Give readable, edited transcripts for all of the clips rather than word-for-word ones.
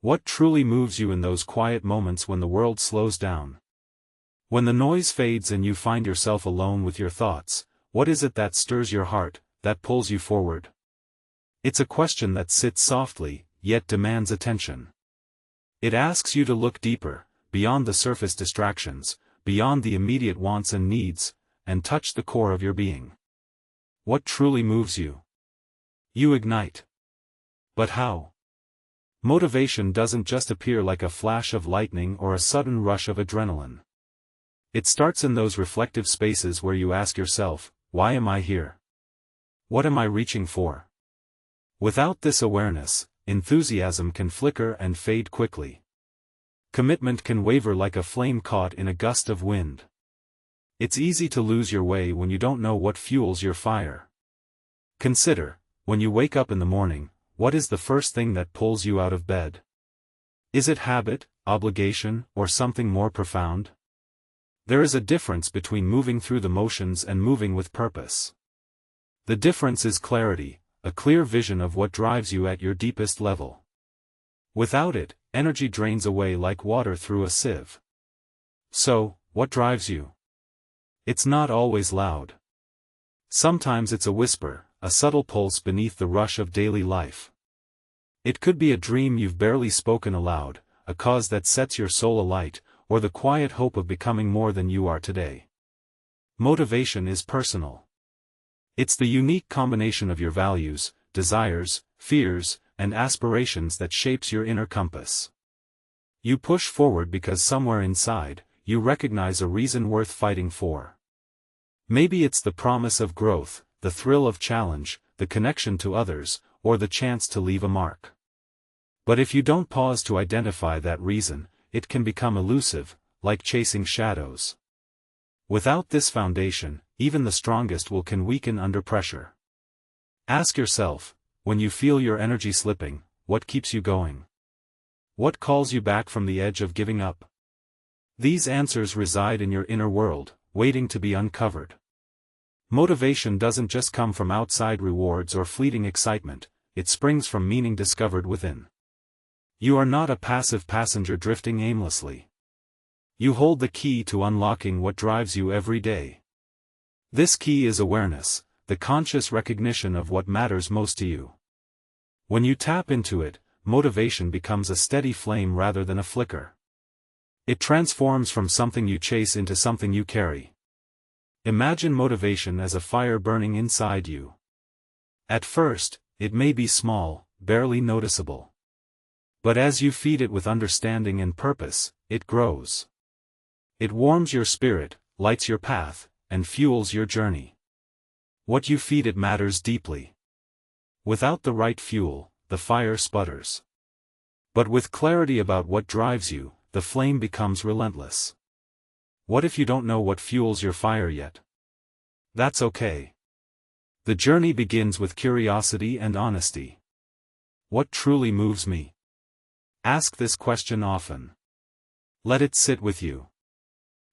What truly moves you in those quiet moments when the world slows down? When the noise fades and you find yourself alone with your thoughts, what is it that stirs your heart, that pulls you forward? It's a question that sits softly, yet demands attention. It asks you to look deeper, beyond the surface distractions, beyond the immediate wants and needs, and touch the core of your being. What truly moves you? You ignite. But how? Motivation doesn't just appear like a flash of lightning or a sudden rush of adrenaline. It starts in those reflective spaces where you ask yourself, why am I here? What am I reaching for? Without this awareness, enthusiasm can flicker and fade quickly. Commitment can waver like a flame caught in a gust of wind. It's easy to lose your way when you don't know what fuels your fire. Consider, when you wake up in the morning, what is the first thing that pulls you out of bed? Is it habit, obligation, or something more profound? There is a difference between moving through the motions and moving with purpose. The difference is clarity, a clear vision of what drives you at your deepest level. Without it, energy drains away like water through a sieve. So, what drives you? It's not always loud. Sometimes it's a whisper, a subtle pulse beneath the rush of daily life. It could be a dream you've barely spoken aloud, a cause that sets your soul alight, or the quiet hope of becoming more than you are today. Motivation is personal. It's the unique combination of your values, desires, fears, and aspirations that shapes your inner compass. You push forward because somewhere inside, you recognize a reason worth fighting for. Maybe it's the promise of growth, the thrill of challenge, the connection to others, or the chance to leave a mark. But if you don't pause to identify that reason, it can become elusive, like chasing shadows. Without this foundation, even the strongest will can weaken under pressure. Ask yourself, when you feel your energy slipping, what keeps you going? What calls you back from the edge of giving up? These answers reside in your inner world, waiting to be uncovered. Motivation doesn't just come from outside rewards or fleeting excitement, it springs from meaning discovered within. You are not a passive passenger drifting aimlessly. You hold the key to unlocking what drives you every day. This key is awareness, the conscious recognition of what matters most to you. When you tap into it, motivation becomes a steady flame rather than a flicker. It transforms from something you chase into something you carry. Imagine motivation as a fire burning inside you. At first, it may be small, barely noticeable. But as you feed it with understanding and purpose, it grows. It warms your spirit, lights your path, and fuels your journey. What you feed it matters deeply. Without the right fuel, the fire sputters. But with clarity about what drives you, the flame becomes relentless. What if you don't know what fuels your fire yet? That's okay. The journey begins with curiosity and honesty. What truly moves me? Ask this question often. Let it sit with you.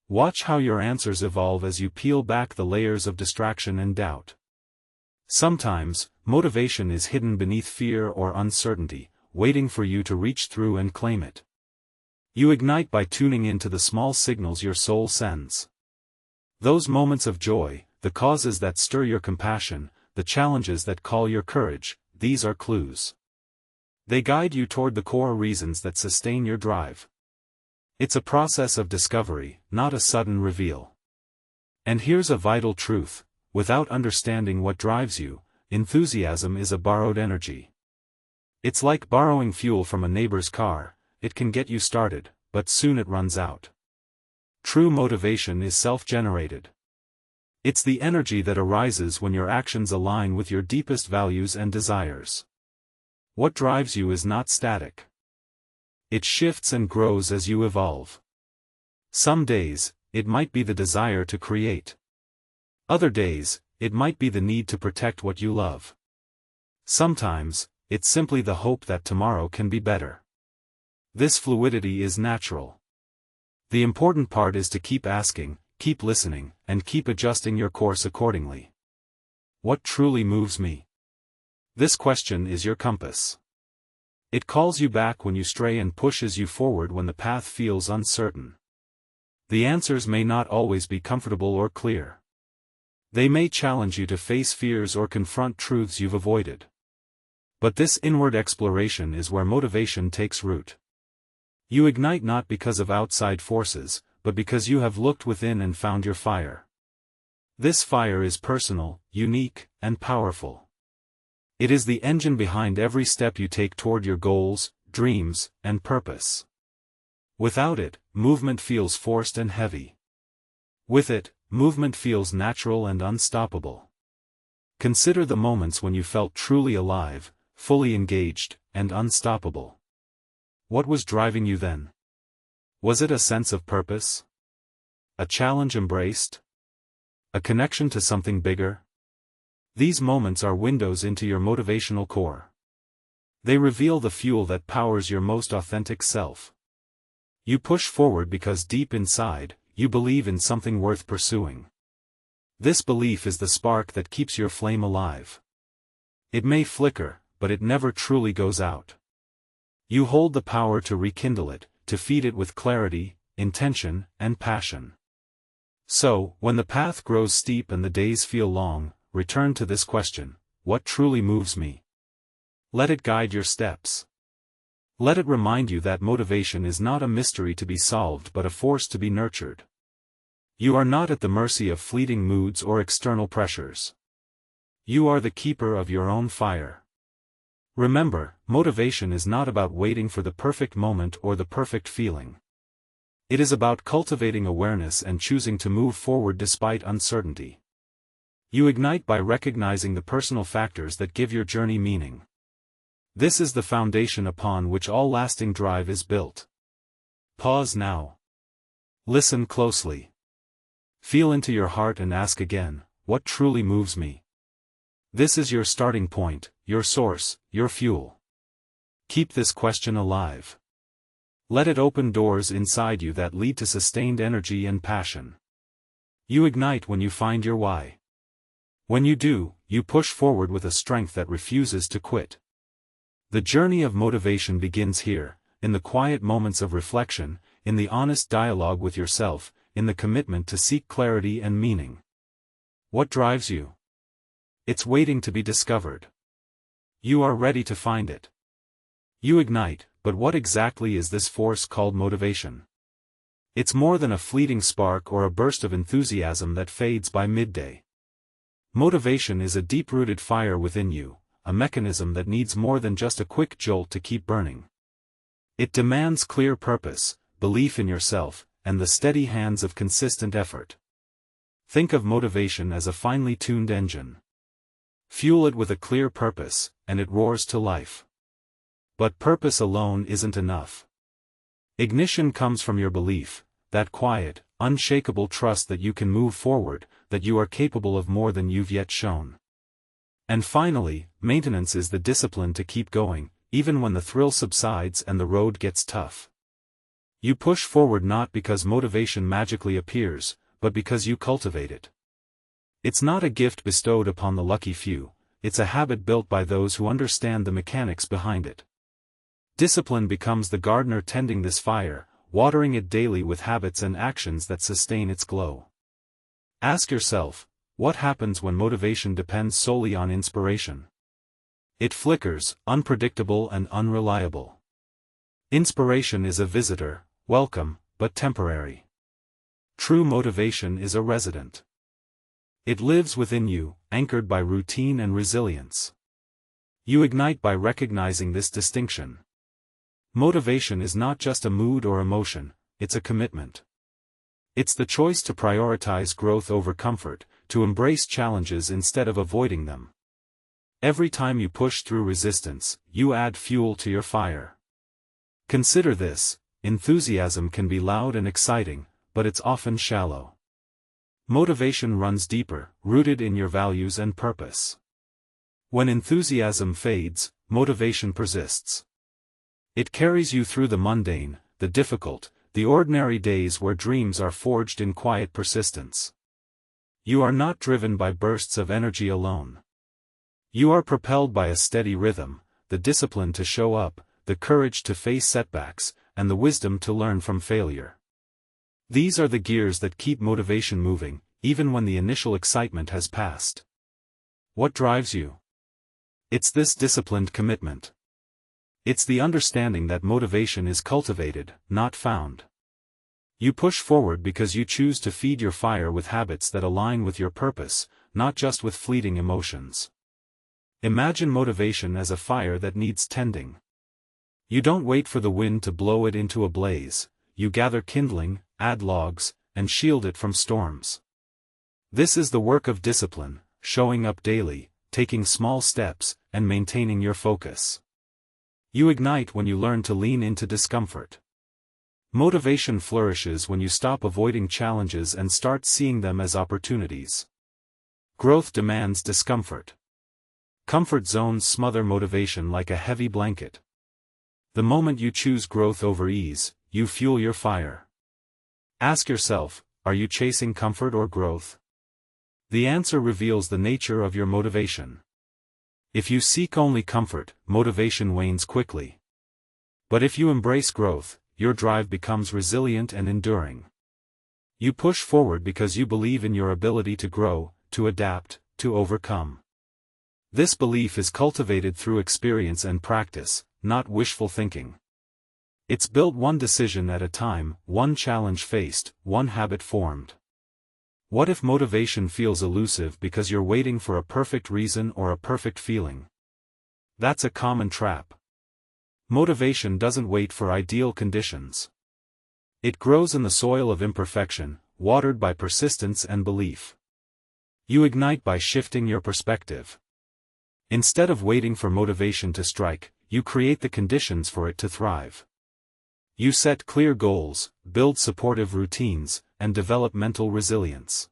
Watch how your answers evolve as you peel back the layers of distraction and doubt. Sometimes, motivation is hidden beneath fear or uncertainty, waiting for you to reach through and claim it. You ignite by tuning into the small signals your soul sends. Those moments of joy, the causes that stir your compassion, the challenges that call your courage, these are clues. They guide you toward the core reasons that sustain your drive. It's a process of discovery, not a sudden reveal. And here's a vital truth: without understanding what drives you, enthusiasm is a borrowed energy. It's like borrowing fuel from a neighbor's car. It can get you started, but soon it runs out. True motivation is self-generated. It's the energy that arises when your actions align with your deepest values and desires. What drives you is not static. It shifts and grows as you evolve. Some days, it might be the desire to create. Other days, it might be the need to protect what you love. Sometimes, it's simply the hope that tomorrow can be better. This fluidity is natural. The important part is to keep asking, keep listening, and keep adjusting your course accordingly. What truly moves me? This question is your compass. It calls you back when you stray and pushes you forward when the path feels uncertain. The answers may not always be comfortable or clear. They may challenge you to face fears or confront truths you've avoided. But this inward exploration is where motivation takes root. You ignite not because of outside forces, but because you have looked within and found your fire. This fire is personal, unique, and powerful. It is the engine behind every step you take toward your goals, dreams, and purpose. Without it, movement feels forced and heavy. With it, movement feels natural and unstoppable. Consider the moments when you felt truly alive, fully engaged, and unstoppable. What was driving you then? Was it a sense of purpose? A challenge embraced? A connection to something bigger? These moments are windows into your motivational core. They reveal the fuel that powers your most authentic self. You push forward because deep inside, you believe in something worth pursuing. This belief is the spark that keeps your flame alive. It may flicker, but it never truly goes out. You hold the power to rekindle it, to feed it with clarity, intention, and passion. So, when the path grows steep and the days feel long, return to this question: what truly moves me? Let it guide your steps. Let it remind you that motivation is not a mystery to be solved but a force to be nurtured. You are not at the mercy of fleeting moods or external pressures. You are the keeper of your own fire. Remember, motivation is not about waiting for the perfect moment or the perfect feeling. It is about cultivating awareness and choosing to move forward despite uncertainty. You ignite by recognizing the personal factors that give your journey meaning. This is the foundation upon which all lasting drive is built. Pause now. Listen closely. Feel into your heart and ask again, what truly moves me? This is your starting point, your source, your fuel. Keep this question alive. Let it open doors inside you that lead to sustained energy and passion. You ignite when you find your why. When you do, you push forward with a strength that refuses to quit. The journey of motivation begins here, in the quiet moments of reflection, in the honest dialogue with yourself, in the commitment to seek clarity and meaning. What drives you? It's waiting to be discovered. You are ready to find it. You ignite, but what exactly is this force called motivation? It's more than a fleeting spark or a burst of enthusiasm that fades by midday. Motivation is a deep-rooted fire within you, a mechanism that needs more than just a quick jolt to keep burning. It demands clear purpose, belief in yourself, and the steady hands of consistent effort. Think of motivation as a finely tuned engine. Fuel it with a clear purpose, and it roars to life. But purpose alone isn't enough. Ignition comes from your belief, that quiet, unshakable trust that you can move forward, that you are capable of more than you've yet shown. And finally, maintenance is the discipline to keep going, even when the thrill subsides and the road gets tough. You push forward not because motivation magically appears, but because you cultivate it. It's not a gift bestowed upon the lucky few, it's a habit built by those who understand the mechanics behind it. Discipline becomes the gardener tending this fire, watering it daily with habits and actions that sustain its glow. Ask yourself, what happens when motivation depends solely on inspiration? It flickers, unpredictable and unreliable. Inspiration is a visitor, welcome, but temporary. True motivation is a resident. It lives within you, anchored by routine and resilience. You ignite by recognizing this distinction. Motivation is not just a mood or emotion, it's a commitment. It's the choice to prioritize growth over comfort, to embrace challenges instead of avoiding them. Every time you push through resistance, you add fuel to your fire. Consider this: enthusiasm can be loud and exciting, but it's often shallow. Motivation runs deeper, rooted in your values and purpose. When enthusiasm fades, motivation persists. It carries you through the mundane, the difficult, the ordinary days where dreams are forged in quiet persistence. You are not driven by bursts of energy alone. You are propelled by a steady rhythm, the discipline to show up, the courage to face setbacks, and the wisdom to learn from failure. These are the gears that keep motivation moving, even when the initial excitement has passed. What drives you? It's this disciplined commitment. It's the understanding that motivation is cultivated, not found. You push forward because you choose to feed your fire with habits that align with your purpose, not just with fleeting emotions. Imagine motivation as a fire that needs tending. You don't wait for the wind to blow it into a blaze, you gather kindling, add logs, and shield it from storms. This is the work of discipline, showing up daily, taking small steps, and maintaining your focus. You ignite when you learn to lean into discomfort. Motivation flourishes when you stop avoiding challenges and start seeing them as opportunities. Growth demands discomfort. Comfort zones smother motivation like a heavy blanket. The moment you choose growth over ease, you fuel your fire. Ask yourself, are you chasing comfort or growth? The answer reveals the nature of your motivation. If you seek only comfort, motivation wanes quickly. But if you embrace growth, your drive becomes resilient and enduring. You push forward because you believe in your ability to grow, to adapt, to overcome. This belief is cultivated through experience and practice, not wishful thinking. It's built one decision at a time, one challenge faced, one habit formed. What if motivation feels elusive because you're waiting for a perfect reason or a perfect feeling? That's a common trap. Motivation doesn't wait for ideal conditions. It grows in the soil of imperfection, watered by persistence and belief. You ignite by shifting your perspective. Instead of waiting for motivation to strike, you create the conditions for it to thrive. You set clear goals, build supportive routines, and develop mental resilience.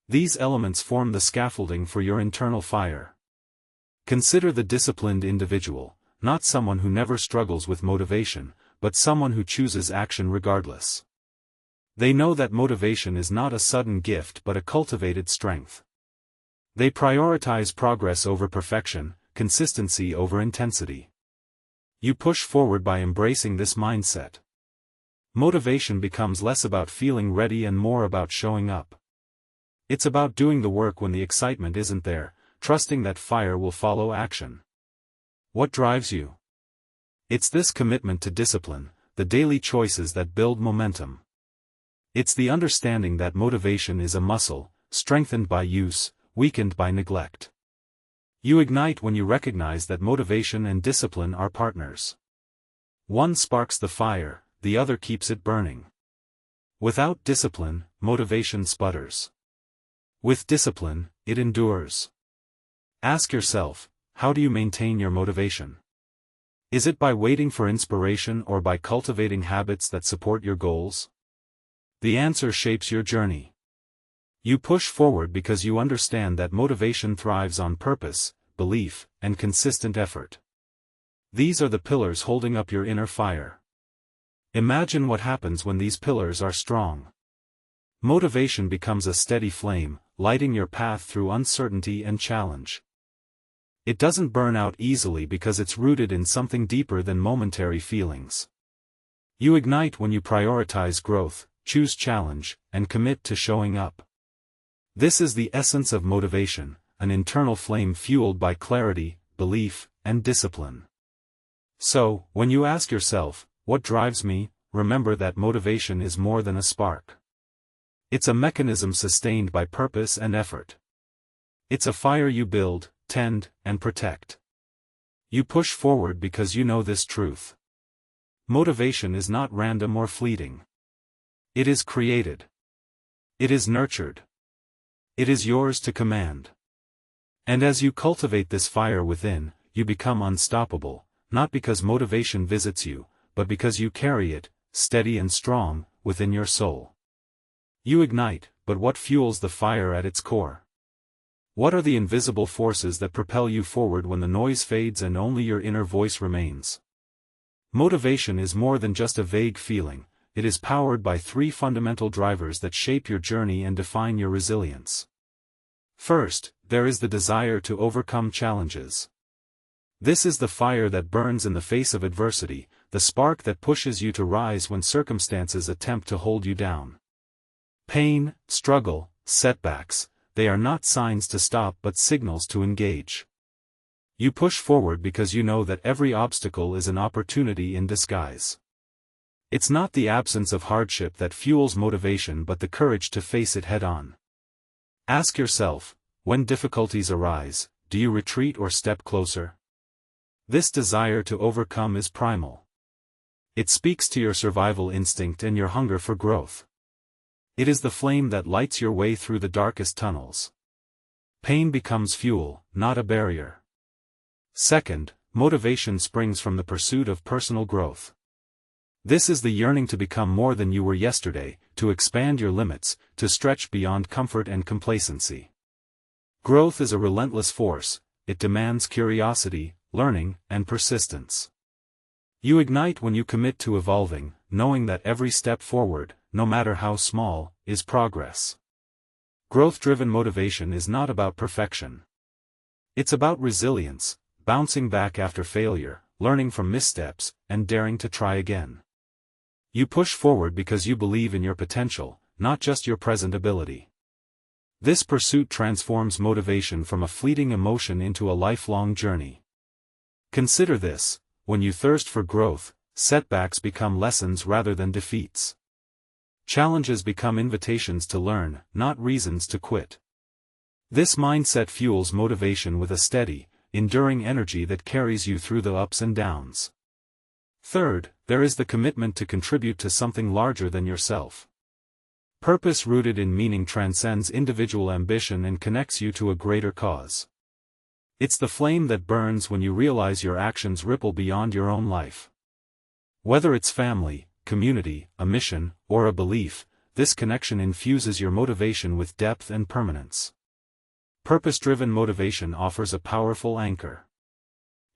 These elements form the scaffolding for your internal fire. Consider the disciplined individual, not someone who never struggles with motivation, but someone who chooses action regardless. They know that motivation is not a sudden gift but a cultivated strength. They prioritize progress over perfection, consistency over intensity. You push forward by embracing this mindset. Motivation becomes less about feeling ready and more about showing up. It's about doing the work when the excitement isn't there, trusting that fire will follow action. What drives you? It's this commitment to discipline, the daily choices that build momentum. It's the understanding that motivation is a muscle, strengthened by use, weakened by neglect. You ignite when you recognize that motivation and discipline are partners. One sparks the fire, the other keeps it burning. Without discipline, motivation sputters. With discipline, it endures. Ask yourself, how do you maintain your motivation? Is it by waiting for inspiration or by cultivating habits that support your goals? The answer shapes your journey. You push forward because you understand that motivation thrives on purpose, belief, and consistent effort. These are the pillars holding up your inner fire. Imagine what happens when these pillars are strong. Motivation becomes a steady flame, lighting your path through uncertainty and challenge. It doesn't burn out easily because it's rooted in something deeper than momentary feelings. You ignite when you prioritize growth, choose challenge, and commit to showing up. This is the essence of motivation, an internal flame fueled by clarity, belief, and discipline. So, when you ask yourself, what drives me, remember that motivation is more than a spark. It's a mechanism sustained by purpose and effort. It's a fire you build, tend, and protect. You push forward because you know this truth. Motivation is not random or fleeting. It is created. It is nurtured. It is yours to command. And as you cultivate this fire within, you become unstoppable, not because motivation visits you, but because you carry it, steady and strong, within your soul. You ignite, but what fuels the fire at its core? What are the invisible forces that propel you forward when the noise fades and only your inner voice remains? Motivation is more than just a vague feeling, it is powered by three fundamental drivers that shape your journey and define your resilience. First, there is the desire to overcome challenges. This is the fire that burns in the face of adversity, the spark that pushes you to rise when circumstances attempt to hold you down. Pain, struggle, setbacks, they are not signs to stop but signals to engage. You push forward because you know that every obstacle is an opportunity in disguise. It's not the absence of hardship that fuels motivation but the courage to face it head-on. Ask yourself, when difficulties arise, do you retreat or step closer? This desire to overcome is primal. It speaks to your survival instinct and your hunger for growth. It is the flame that lights your way through the darkest tunnels. Pain becomes fuel, not a barrier. Second, motivation springs from the pursuit of personal growth. This is the yearning to become more than you were yesterday, to expand your limits, to stretch beyond comfort and complacency. Growth is a relentless force, it demands curiosity, learning, and persistence. You ignite when you commit to evolving, knowing that every step forward, no matter how small, is progress. Growth-driven motivation is not about perfection. It's about resilience, bouncing back after failure, learning from missteps, and daring to try again. You push forward because you believe in your potential, not just your present ability. This pursuit transforms motivation from a fleeting emotion into a lifelong journey. Consider this, when you thirst for growth, setbacks become lessons rather than defeats. Challenges become invitations to learn, not reasons to quit. This mindset fuels motivation with a steady, enduring energy that carries you through the ups and downs. Third, there is the commitment to contribute to something larger than yourself. Purpose rooted in meaning transcends individual ambition and connects you to a greater cause. It's the flame that burns when you realize your actions ripple beyond your own life. Whether it's family, community, a mission, or a belief, this connection infuses your motivation with depth and permanence. Purpose-driven motivation offers a powerful anchor.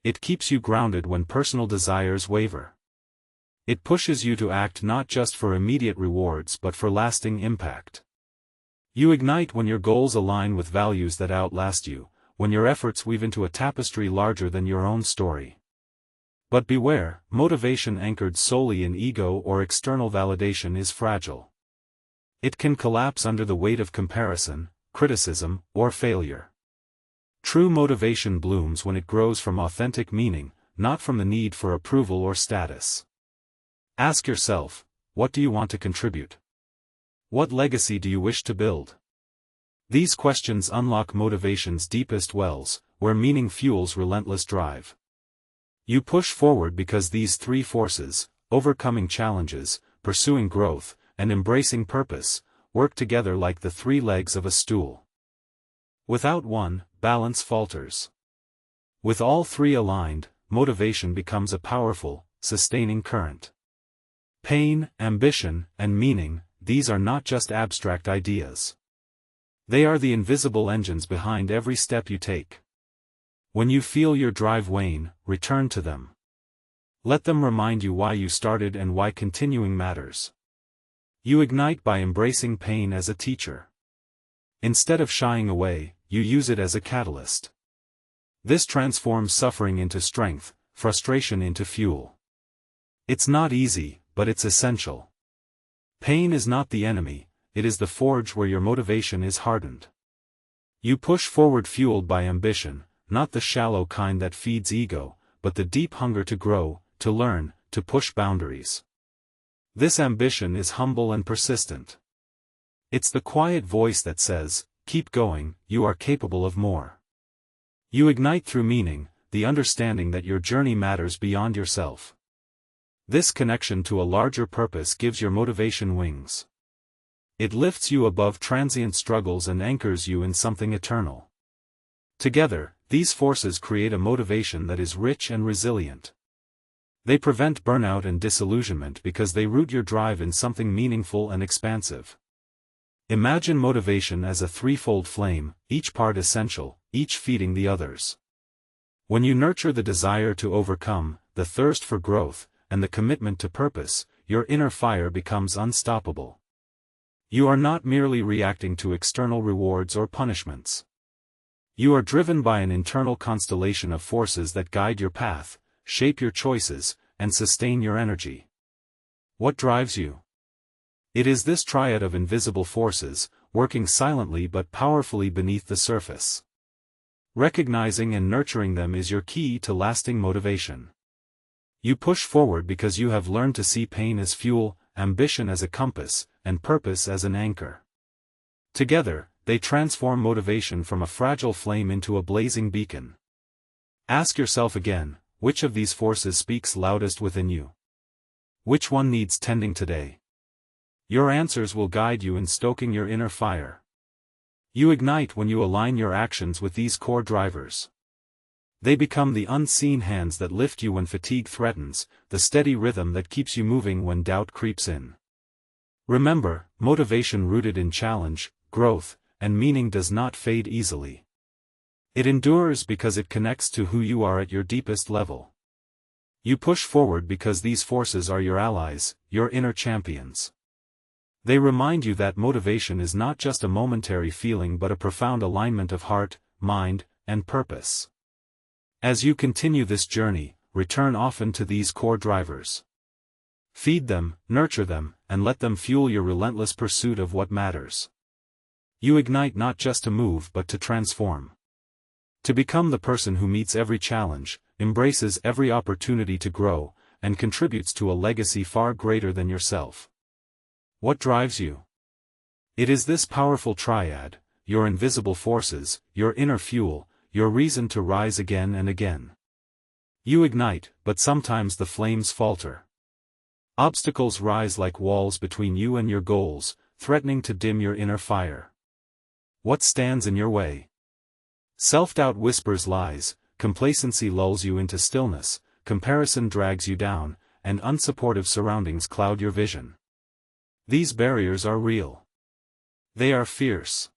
It keeps you grounded when personal desires waver. It pushes you to act not just for immediate rewards but for lasting impact. You ignite when your goals align with values that outlast you, when your efforts weave into a tapestry larger than your own story. But beware, motivation anchored solely in ego or external validation is fragile. It can collapse under the weight of comparison, criticism, or failure. True motivation blooms when it grows from authentic meaning, not from the need for approval or status. Ask yourself, what do you want to contribute? What legacy do you wish to build? These questions unlock motivation's deepest wells, where meaning fuels relentless drive. You push forward because these three forces, overcoming challenges, pursuing growth, and embracing purpose, work together like the three legs of a stool. Without one, balance falters. With all three aligned, motivation becomes a powerful, sustaining current. Pain, ambition, and meaning, these are not just abstract ideas. They are the invisible engines behind every step you take. When you feel your drive wane, return to them. Let them remind you why you started and why continuing matters. You ignite by embracing pain as a teacher. Instead of shying away, you use it as a catalyst. This transforms suffering into strength, frustration into fuel. It's not easy, but it's essential. Pain is not the enemy, it is the forge where your motivation is hardened. You push forward fueled by ambition, not the shallow kind that feeds ego, but the deep hunger to grow, to learn, to push boundaries. This ambition is humble and persistent. It's the quiet voice that says, keep going, you are capable of more. You ignite through meaning, the understanding that your journey matters beyond yourself. This connection to a larger purpose gives your motivation wings. It lifts you above transient struggles and anchors you in something eternal. Together, these forces create a motivation that is rich and resilient. They prevent burnout and disillusionment because they root your drive in something meaningful and expansive. Imagine motivation as a threefold flame, each part essential, each feeding the others. When you nurture the desire to overcome, the thirst for growth, and the commitment to purpose, your inner fire becomes unstoppable. You are not merely reacting to external rewards or punishments. You are driven by an internal constellation of forces that guide your path, shape your choices, and sustain your energy. What drives you? It is this triad of invisible forces, working silently but powerfully beneath the surface. Recognizing and nurturing them is your key to lasting motivation. You push forward because you have learned to see pain as fuel, ambition as a compass, and purpose as an anchor. Together, they transform motivation from a fragile flame into a blazing beacon. Ask yourself again, which of these forces speaks loudest within you? Which one needs tending today? Your answers will guide you in stoking your inner fire. You ignite when you align your actions with these core drivers. They become the unseen hands that lift you when fatigue threatens, the steady rhythm that keeps you moving when doubt creeps in. Remember, motivation rooted in challenge, growth, and meaning does not fade easily. It endures because it connects to who you are at your deepest level. You push forward because these forces are your allies, your inner champions. They remind you that motivation is not just a momentary feeling but a profound alignment of heart, mind, and purpose. As you continue this journey, return often to these core drivers. Feed them, nurture them, and let them fuel your relentless pursuit of what matters. You ignite not just to move but to transform. To become the person who meets every challenge, embraces every opportunity to grow, and contributes to a legacy far greater than yourself. What drives you? It is this powerful triad, your invisible forces, your inner fuel, your reason to rise again and again. You ignite, but sometimes the flames falter. Obstacles rise like walls between you and your goals, threatening to dim your inner fire. What stands in your way? Self-doubt whispers lies, complacency lulls you into stillness, comparison drags you down, and unsupportive surroundings cloud your vision. These barriers are real. They are fierce.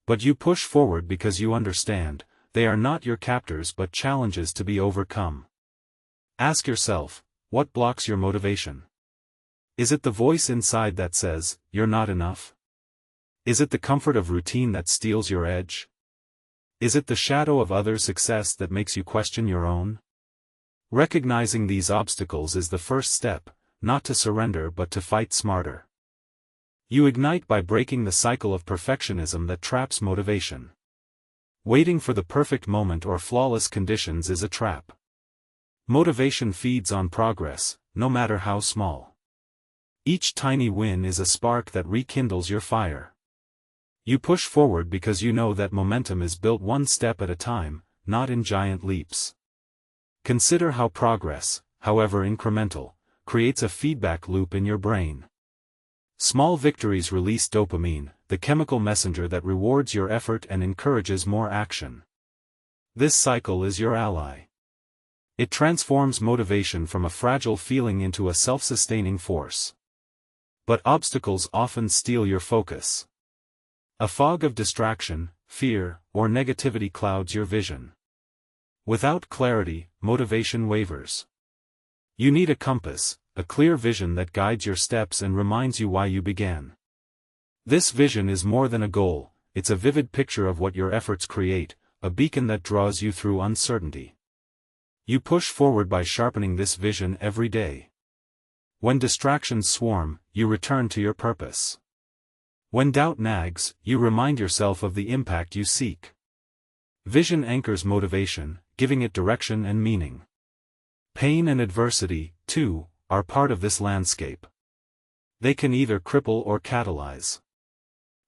But you push forward because you understand, they are not your captors but challenges to be overcome. Ask yourself, what blocks your motivation? Is it the voice inside that says, "You're not enough"? Is it the comfort of routine that steals your edge? Is it the shadow of others' success that makes you question your own? Recognizing these obstacles is the first step, not to surrender but to fight smarter. You ignite by breaking the cycle of perfectionism that traps motivation. Waiting for the perfect moment or flawless conditions is a trap. Motivation feeds on progress, no matter how small. Each tiny win is a spark that rekindles your fire. You push forward because you know that momentum is built one step at a time, not in giant leaps. Consider how progress, however incremental, creates a feedback loop in your brain. Small victories release dopamine, the chemical messenger that rewards your effort and encourages more action. This cycle is your ally. It transforms motivation from a fragile feeling into a self-sustaining force. But obstacles often steal your focus. A fog of distraction, fear, or negativity clouds your vision. Without clarity, motivation wavers. You need a compass, a clear vision that guides your steps and reminds you why you began. This vision is more than a goal, it's a vivid picture of what your efforts create, a beacon that draws you through uncertainty. You push forward by sharpening this vision every day. When distractions swarm, you return to your purpose. When doubt nags, you remind yourself of the impact you seek. Vision anchors motivation, giving it direction and meaning. Pain and adversity, too, are part of this landscape. They can either cripple or catalyze.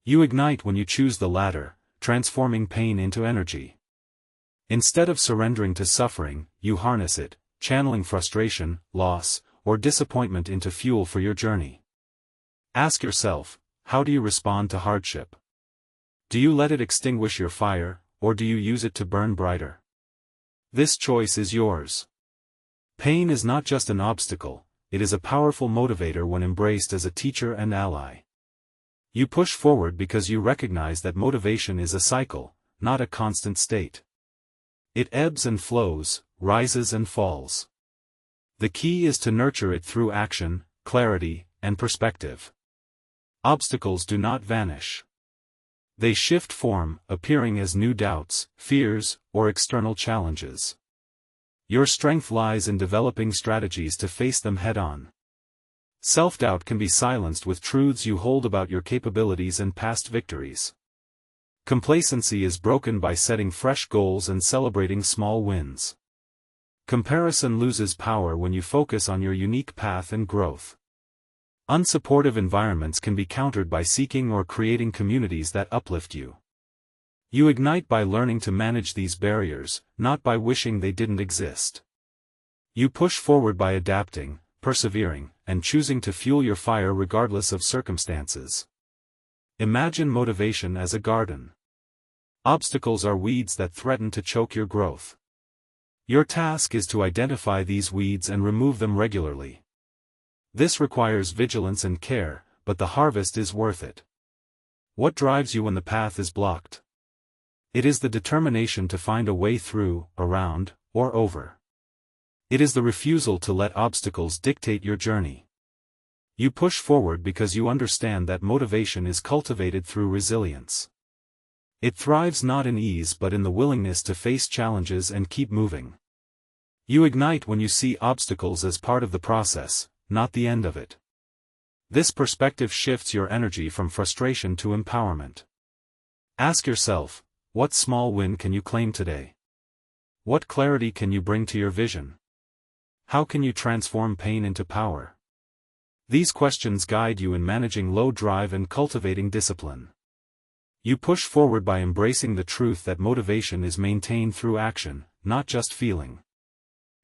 You ignite when you choose the latter, transforming pain into energy. Instead of surrendering to suffering, you harness it, channeling frustration, loss, or disappointment into fuel for your journey. Ask yourself, how do you respond to hardship? Do you let it extinguish your fire, or do you use it to burn brighter? This choice is yours. Pain is not just an obstacle, it is a powerful motivator when embraced as a teacher and ally. You push forward because you recognize that motivation is a cycle, not a constant state. It ebbs and flows, rises and falls. The key is to nurture it through action, clarity, and perspective. Obstacles do not vanish. They shift form, appearing as new doubts, fears, or external challenges. Your strength lies in developing strategies to face them head-on. Self-doubt can be silenced with truths you hold about your capabilities and past victories. Complacency is broken by setting fresh goals and celebrating small wins. Comparison loses power when you focus on your unique path and growth. Unsupportive environments can be countered by seeking or creating communities that uplift you. You ignite by learning to manage these barriers, not by wishing they didn't exist. You push forward by adapting, persevering, and choosing to fuel your fire regardless of circumstances. Imagine motivation as a garden. Obstacles are weeds that threaten to choke your growth. Your task is to identify these weeds and remove them regularly. This requires vigilance and care, but the harvest is worth it. What drives you when the path is blocked? It is the determination to find a way through, around, or over. It is the refusal to let obstacles dictate your journey. You push forward because you understand that motivation is cultivated through resilience. It thrives not in ease but in the willingness to face challenges and keep moving. You ignite when you see obstacles as part of the process, not the end of it. This perspective shifts your energy from frustration to empowerment. Ask yourself, what small win can you claim today? What clarity can you bring to your vision? How can you transform pain into power? These questions guide you in managing low drive and cultivating discipline. You push forward by embracing the truth that motivation is maintained through action, not just feeling.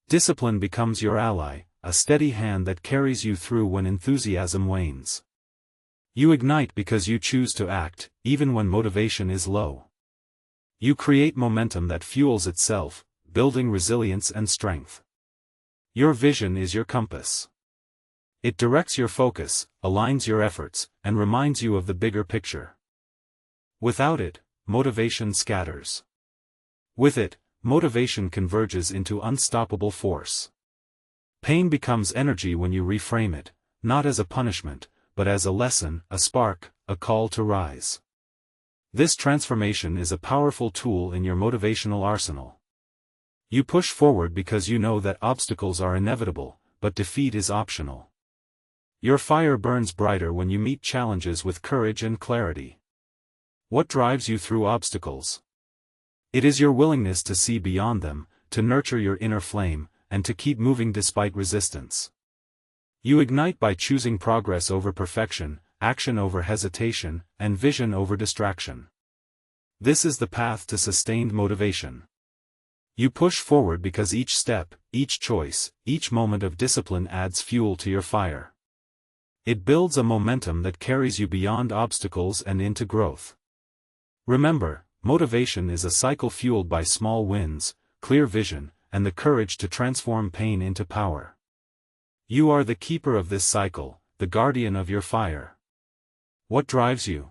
Discipline becomes your ally, a steady hand that carries you through when enthusiasm wanes. You ignite because you choose to act, even when motivation is low. You create momentum that fuels itself, building resilience and strength. Your vision is your compass. It directs your focus, aligns your efforts, and reminds you of the bigger picture. Without it, motivation scatters. With it, motivation converges into unstoppable force. Pain becomes energy when you reframe it, not as a punishment, but as a lesson, a spark, a call to rise. This transformation is a powerful tool in your motivational arsenal. You push forward because you know that obstacles are inevitable, but defeat is optional. Your fire burns brighter when you meet challenges with courage and clarity. What drives you through obstacles? It is your willingness to see beyond them, to nurture your inner flame, and to keep moving despite resistance. You ignite by choosing progress over perfection, action over hesitation, and vision over distraction. This is the path to sustained motivation. You push forward because each step, each choice, each moment of discipline adds fuel to your fire. It builds a momentum that carries you beyond obstacles and into growth. Remember, motivation is a cycle fueled by small wins, clear vision, and the courage to transform pain into power. You are the keeper of this cycle, the guardian of your fire. What drives you?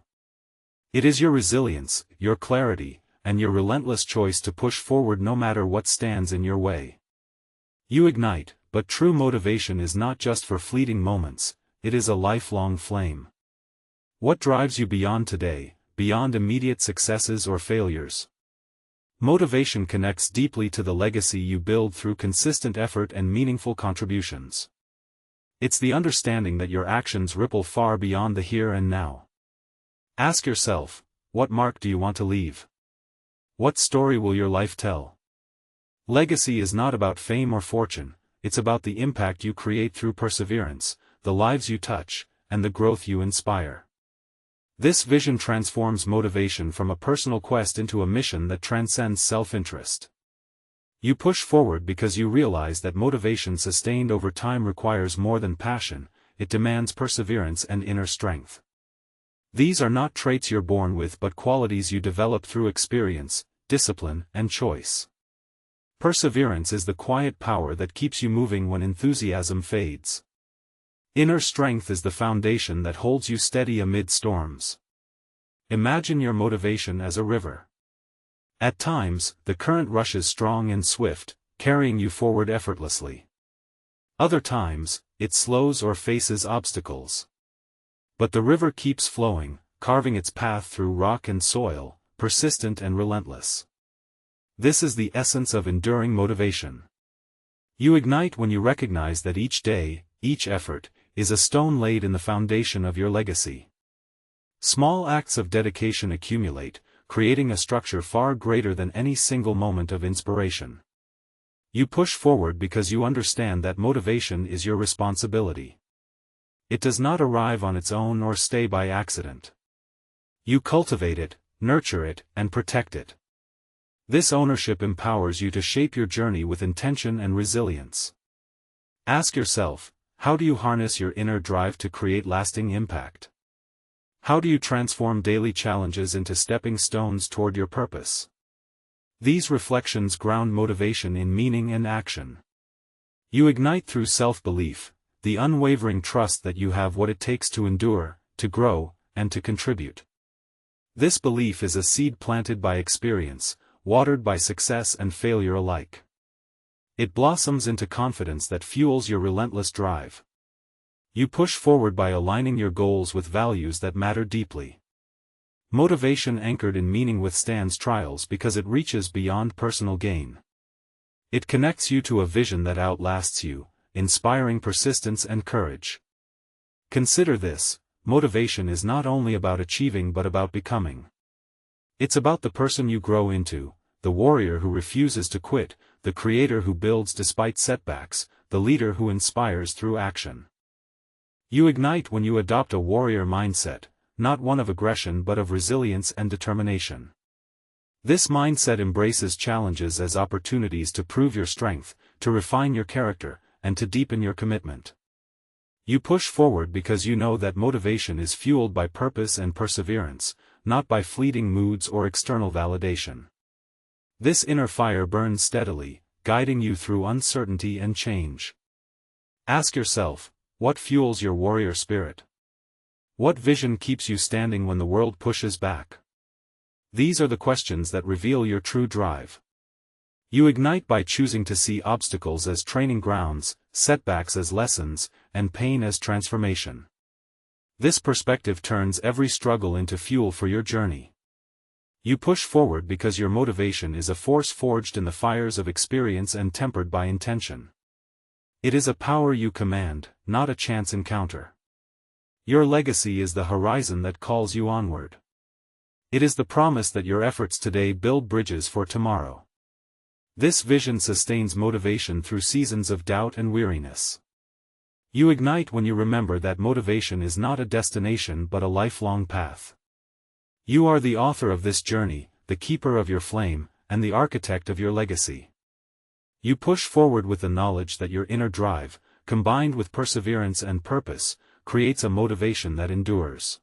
It is your resilience, your clarity, and your relentless choice to push forward no matter what stands in your way. You ignite, but true motivation is not just for fleeting moments, it is a lifelong flame. What drives you beyond today, beyond immediate successes or failures? Motivation connects deeply to the legacy you build through consistent effort and meaningful contributions. It's the understanding that your actions ripple far beyond the here and now. Ask yourself, what mark do you want to leave? What story will your life tell? Legacy is not about fame or fortune, it's about the impact you create through perseverance, the lives you touch, and the growth you inspire. This vision transforms motivation from a personal quest into a mission that transcends self-interest. You push forward because you realize that motivation sustained over time requires more than passion, it demands perseverance and inner strength. These are not traits you're born with but qualities you develop through experience, discipline, and choice. Perseverance is the quiet power that keeps you moving when enthusiasm fades. Inner strength is the foundation that holds you steady amid storms. Imagine your motivation as a river. At times, the current rushes strong and swift, carrying you forward effortlessly. Other times, it slows or faces obstacles. But the river keeps flowing, carving its path through rock and soil, persistent and relentless. This is the essence of enduring motivation. You ignite when you recognize that each day, each effort, is a stone laid in the foundation of your legacy. Small acts of dedication accumulate, creating a structure far greater than any single moment of inspiration. You push forward because you understand that motivation is your responsibility. It does not arrive on its own or stay by accident. You cultivate it, nurture it, and protect it. This ownership empowers you to shape your journey with intention and resilience. Ask yourself, how do you harness your inner drive to create lasting impact? How do you transform daily challenges into stepping stones toward your purpose? These reflections ground motivation in meaning and action. You ignite through self-belief, the unwavering trust that you have what it takes to endure, to grow, and to contribute. This belief is a seed planted by experience, watered by success and failure alike. It blossoms into confidence that fuels your relentless drive. You push forward by aligning your goals with values that matter deeply. Motivation anchored in meaning withstands trials because it reaches beyond personal gain. It connects you to a vision that outlasts you, inspiring persistence and courage. Consider this, motivation is not only about achieving but about becoming. It's about the person you grow into, the warrior who refuses to quit, the creator who builds despite setbacks, the leader who inspires through action. You ignite when you adopt a warrior mindset, not one of aggression but of resilience and determination. This mindset embraces challenges as opportunities to prove your strength, to refine your character, and to deepen your commitment. You push forward because you know that motivation is fueled by purpose and perseverance, not by fleeting moods or external validation. This inner fire burns steadily, guiding you through uncertainty and change. Ask yourself, what fuels your warrior spirit? What vision keeps you standing when the world pushes back? These are the questions that reveal your true drive. You ignite by choosing to see obstacles as training grounds, setbacks as lessons, and pain as transformation. This perspective turns every struggle into fuel for your journey. You push forward because your motivation is a force forged in the fires of experience and tempered by intention. It is a power you command, not a chance encounter. Your legacy is the horizon that calls you onward. It is the promise that your efforts today build bridges for tomorrow. This vision sustains motivation through seasons of doubt and weariness. You ignite when you remember that motivation is not a destination but a lifelong path. You are the author of this journey, the keeper of your flame, and the architect of your legacy. You push forward with the knowledge that your inner drive, combined with perseverance and purpose, creates a motivation that endures.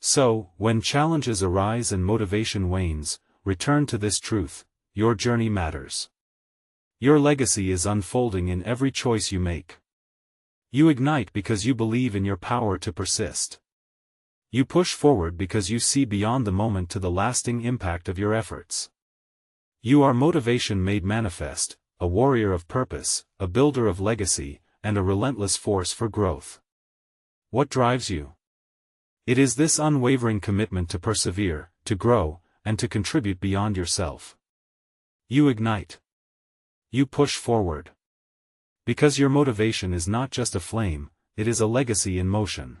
So, when challenges arise and motivation wanes, return to this truth: your journey matters. Your legacy is unfolding in every choice you make. You ignite because you believe in your power to persist. You push forward because you see beyond the moment to the lasting impact of your efforts. You are motivation made manifest, a warrior of purpose, a builder of legacy, and a relentless force for growth. What drives you? It is this unwavering commitment to persevere, to grow, and to contribute beyond yourself. You ignite. You push forward. Because your motivation is not just a flame, it is a legacy in motion.